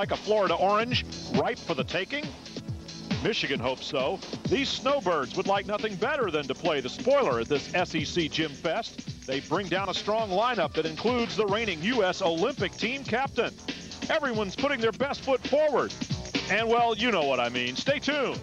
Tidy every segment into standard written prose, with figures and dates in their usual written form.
like a Florida orange, ripe for the taking? Michigan hopes so. These snowbirds would like nothing better than to play the spoiler at this SEC Gym Fest. They bring down a strong lineup that includes the reigning U.S. Olympic team captain. Everyone's putting their best foot forward. And, well, you know what I mean. Stay tuned.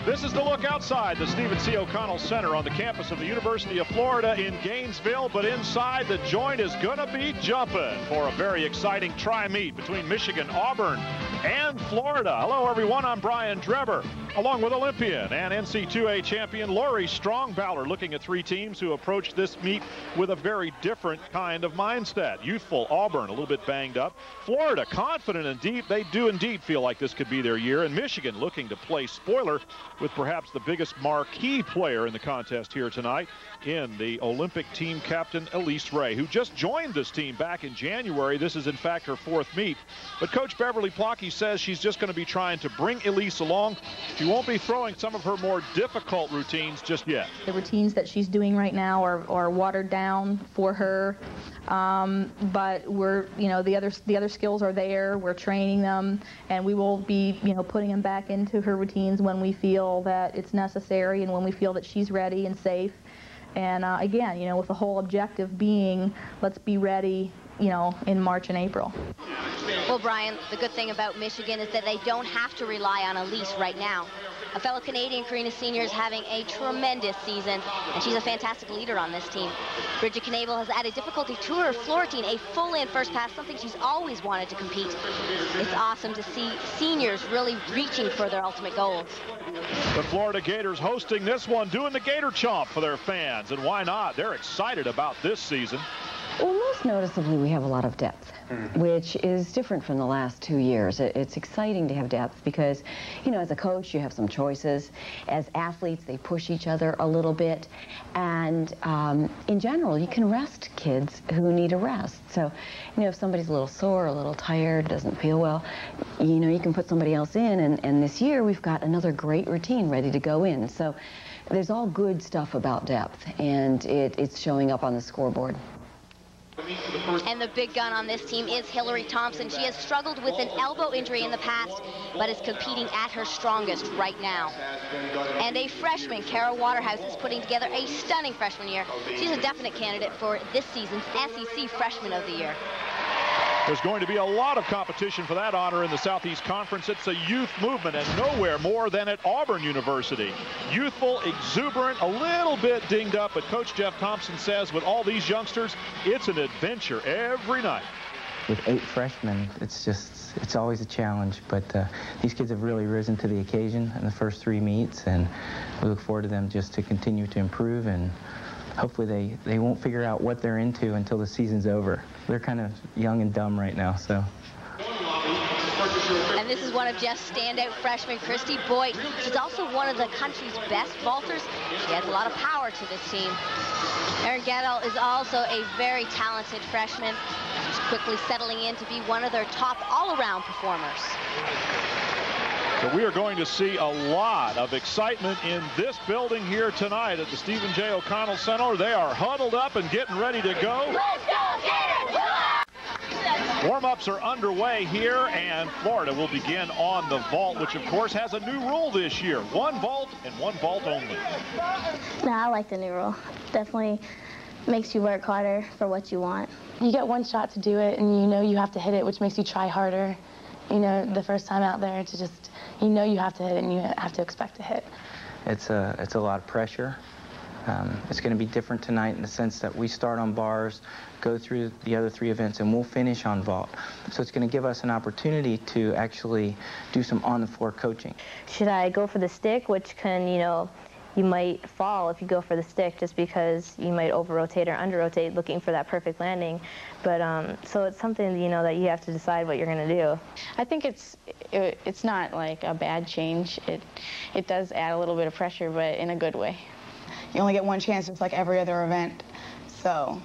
This is the look outside the Stephen C. O'Connell Center on the campus of the University of Florida in Gainesville, but inside the joint is going to be jumping for a very exciting tri-meet between Michigan, Auburn, and Florida. Hello, everyone. I'm Brian Drebber, along with Olympian and NCAA champion Lori Strongballer, looking at three teams who approached this meet with a very different kind of mindset. Youthful Auburn, a little bit banged up. Florida, confident and deep. They do indeed feel like this could be their year. And Michigan looking to play spoiler with perhaps the biggest marquee player in the contest here tonight in the Olympic team captain Elise Ray, who just joined this team back in January. This is, in fact, her fourth meet. But Coach Beverly Plotke says she's just going to be trying to bring Elise along. She won't be throwing some of her more difficult routines just yet. The routines that she's doing right now are watered down for her, but we're, the other skills are there. We're training them, and we will be, putting them back into her routines when we feel that it's necessary and when we feel that she's ready and safe. And again, with the whole objective being, let's be ready, in March and April. Well, Brian, the good thing about Michigan is that they don't have to rely on Elise right now. A fellow Canadian, Karina Senior, is having a tremendous season, and she's a fantastic leader on this team. Bridget Knable has added difficulty to her floor routine, a full-in first pass, something she's always wanted to compete. It's awesome to see seniors really reaching for their ultimate goals. The Florida Gators hosting this one, doing the Gator Chomp for their fans, and why not? They're excited about this season. Well, most noticeably, we have a lot of depth, which is different from the last 2 years. It's exciting to have depth because, as a coach, you have some choices. As athletes, they push each other a little bit. And in general, you can rest kids who need a rest. So, if somebody's a little sore, a little tired, doesn't feel well, you can put somebody else in. And this year, we've got another great routine ready to go in. So there's all good stuff about depth, and it's showing up on the scoreboard. And the big gun on this team is Hillary Thompson. She has struggled with an elbow injury in the past, but is competing at her strongest right now. And a freshman, Kara Waterhouse, is putting together a stunning freshman year. She's a definite candidate for this season's SEC Freshman of the Year. There's going to be a lot of competition for that honor in the Southeast Conference. It's a youth movement, and nowhere more than at Auburn University. Youthful, exuberant, a little bit dinged up, but Coach Jeff Thompson says with all these youngsters, it's an adventure every night. With 8 freshmen, it's always a challenge, but these kids have really risen to the occasion in the first 3 meets, and we look forward to them just to continue to improve, and hopefully they won't figure out what they're into until the season's over. They're kind of young and dumb right now, so. And this is one of Jeff's standout freshmen, Christy Boyd. She's also one of the country's best vaulters. She has a lot of power to this team. Erin Gettle is also a very talented freshman. She's quickly settling in to be one of their top all-around performers. So we are going to see a lot of excitement in this building here tonight at the Stephen J. O'Connell Center. They are huddled up and getting ready to go. Let's go, Gators! Warm-ups are underway here, and Florida will begin on the vault, which, of course, has a new rule this year. 1 vault and 1 vault only. No, I like the new rule. Definitely makes you work harder for what you want. You get 1 shot to do it, and you have to hit it, which makes you try harder. The first time out there to just, you have to hit it and you have to expect to hit. It's a lot of pressure. It's going to be different tonight in the sense that we start on bars, go through the other 3 events, and we'll finish on vault. So it's going to give us an opportunity to actually do some on-the-floor coaching. Should I go for the stick, which can, you might fall if you go for the stick just because you might over-rotate or under-rotate looking for that perfect landing. But so it's something, that you have to decide what you're going to do. I think it's not like a bad change. It does add a little bit of pressure, but in a good way. you only get one chance, just like every other event. So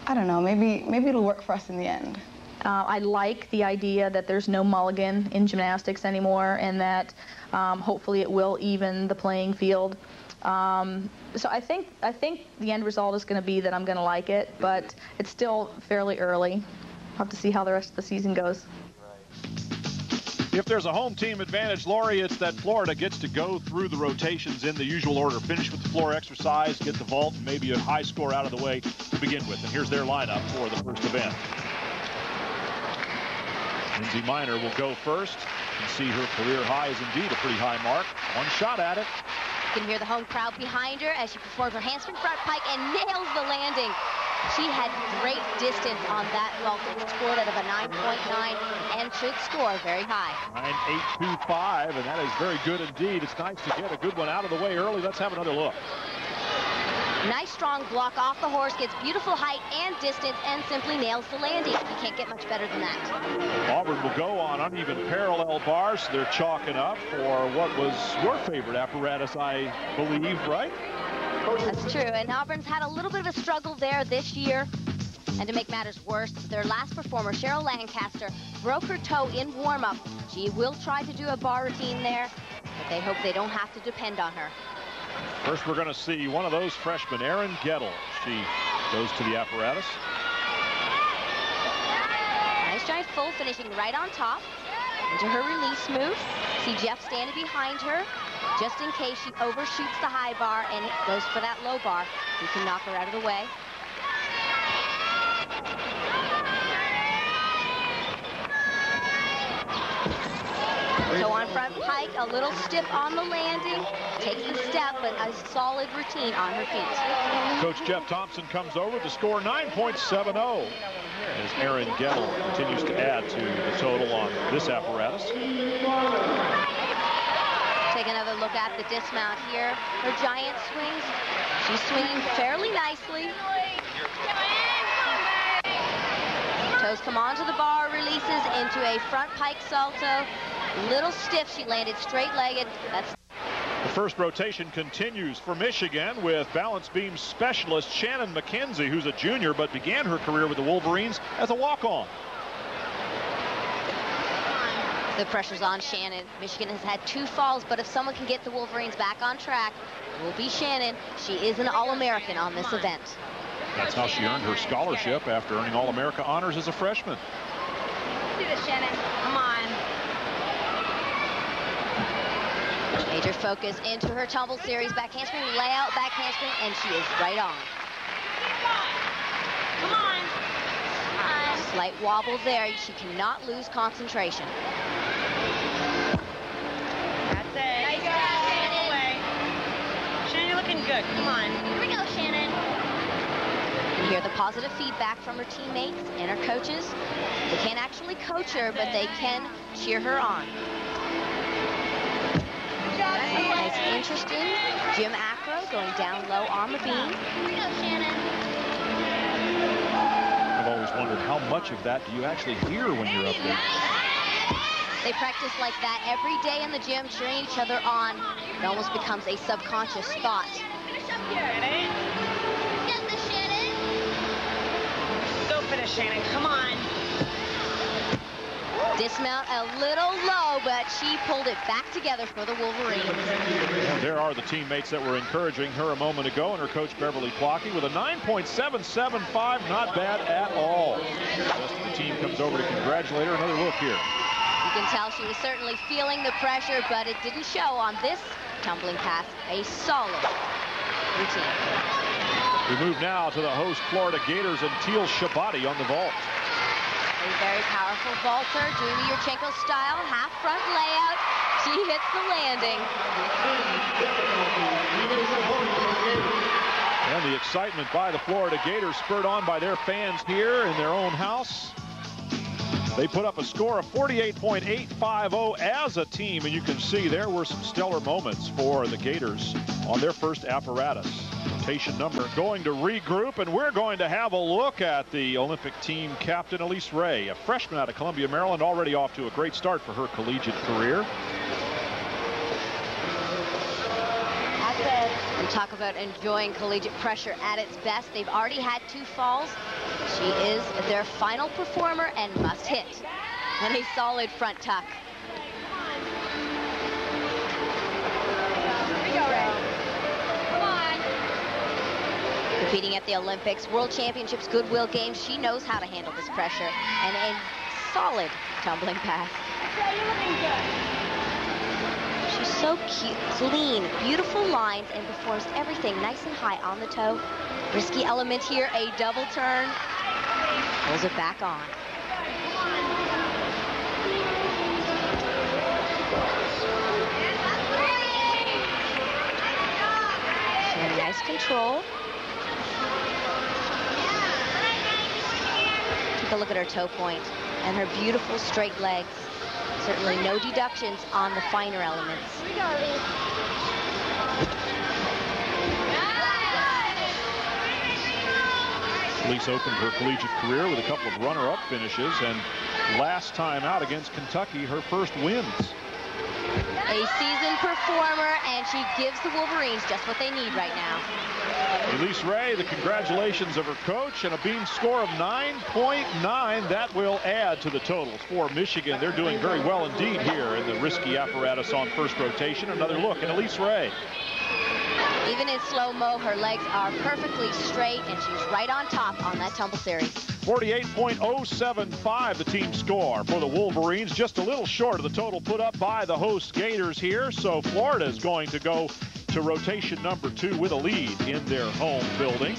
I don't know, maybe it'll work for us in the end. I like the idea that there's no mulligan in gymnastics anymore, and that hopefully it will even the playing field. So I think the end result is going to be that I'm going to like it, but it's still fairly early. I'll have to see how the rest of the season goes. If there's a home team advantage, Lori, it's that Florida gets to go through the rotations in the usual order. Finish with the floor exercise, get the vault, and maybe a high score out of the way to begin with. And here's their lineup for the first event. Lindsey Minor will go first. You can see her career high is indeed a pretty high mark. One shot at it. You can hear the home crowd behind her as she performs her handspring front pike and nails the landing. She had great distance on that vault and scored out of a 9.9 and should score very high. 9.825, and that is very good indeed. It's nice to get a good one out of the way early. Let's have another look. Nice strong block off the horse, gets beautiful height and distance, and simply nails the landing. You can't get much better than that. Auburn will go on uneven parallel bars. So they're chalking up for what was your favorite apparatus, I believe, right? That's true, and Auburn's had a little bit of a struggle there this year. And to make matters worse, their last performer, Cheryl Lancaster, broke her toe in warm-up. She will try to do a bar routine there, but they hope they don't have to depend on her. First, we're going to see one of those freshmen, Erin Gettle. She goes to the apparatus. Nice giant full, finishing right on top. Into her release move. See Jeff standing behind her, just in case she overshoots the high bar and goes for that low bar. You can knock her out of the way. So on front pike, a little stiff on the landing, takes the step, but a solid routine on her feet. Coach Jeff Thompson comes over to score 9.70 as Erin Gettle continues to add to the total on this apparatus. Take another look at the dismount here. Her giant swings. She's swinging fairly nicely. Toes come onto the bar, releases into a front pike salto. Little stiff, she landed straight-legged. That's the first rotation continues for Michigan with balance beam specialist Shannon MacKenzie, who's a junior but began her career with the Wolverines as a walk-on. The pressure's on Shannon. Michigan has had 2 falls, but if someone can get the Wolverines back on track, it will be Shannon. She is an All-American on this event. That's how she earned her scholarship after earning All-America honors as a freshman. Do this, Shannon. Come on. Major focus into her tumble series. Back handspring, layout, back handspring, and she is right on. Come on. Slight wobble there. She cannot lose concentration. That's it. Nice job, Shannon. Shannon, you're looking good. Come on. Here we go, Shannon. You hear the positive feedback from her teammates and her coaches. They can't actually coach her, but they can cheer her on. Nice, interesting gym acro going down low on the beam. Here we go, Shannon. I've always wondered how much of that do you actually hear when you're up there? They practice like that every day in the gym, cheering each other on. It almost becomes a subconscious thought. Finish up here. Ready? Get this, Shannon. Go finish, Shannon. Come on. Dismount a little low, but she pulled it back together for the Wolverines. And there are the teammates that were encouraging her a moment ago, and her coach Beverly Plocky with a 9.775, not bad at all. The rest of the team comes over to congratulate her. Another look here. You can tell she was certainly feeling the pressure, but it didn't show on this tumbling pass. A solid routine. We move now to the host Florida Gators and Teal Chiabotti on the vault. A very powerful vaulter, doing the Yurchenko style, half front layout. She hits the landing. And the excitement by the Florida Gators spurred on by their fans here in their own house. They put up a score of 48.850 as a team, and you can see there were some stellar moments for the Gators on their first apparatus. Rotation number going to regroup, and we're going to have a look at the Olympic team captain, Elise Ray, a freshman out of Columbia, Maryland, already off to a great start for her collegiate career. That's it. And Talk about enjoying collegiate pressure at its best. They've already had 2 falls. She is their final performer and must hit. And a solid front tuck. Competing at the Olympics, World Championships, Goodwill Games, she knows how to handle this pressure. And a solid tumbling pass. She's so cute, clean, beautiful lines, and performs everything nice and high on the toe. Risky element here, a double turn. Pulls it back on. Showing nice control. Take a look at her toe point and her beautiful straight legs. Certainly no deductions on the finer elements. Elise opened her collegiate career with a couple of runner-up finishes, and last time out against Kentucky, her first wins. A seasoned performer, and she gives the Wolverines just what they need right now. Elise Ray, the congratulations of her coach, and a beam score of 9.9. That will add to the totals for Michigan. They're doing very well indeed here in the risky apparatus on first rotation. Another look at Elise Ray. Even in slow-mo, her legs are perfectly straight, and she's right on top on that tumble series. 48.075 the team score for the Wolverines, just a little short of the total put up by the host Gators here. So Florida is going to go to rotation number 2 with a lead in their home building.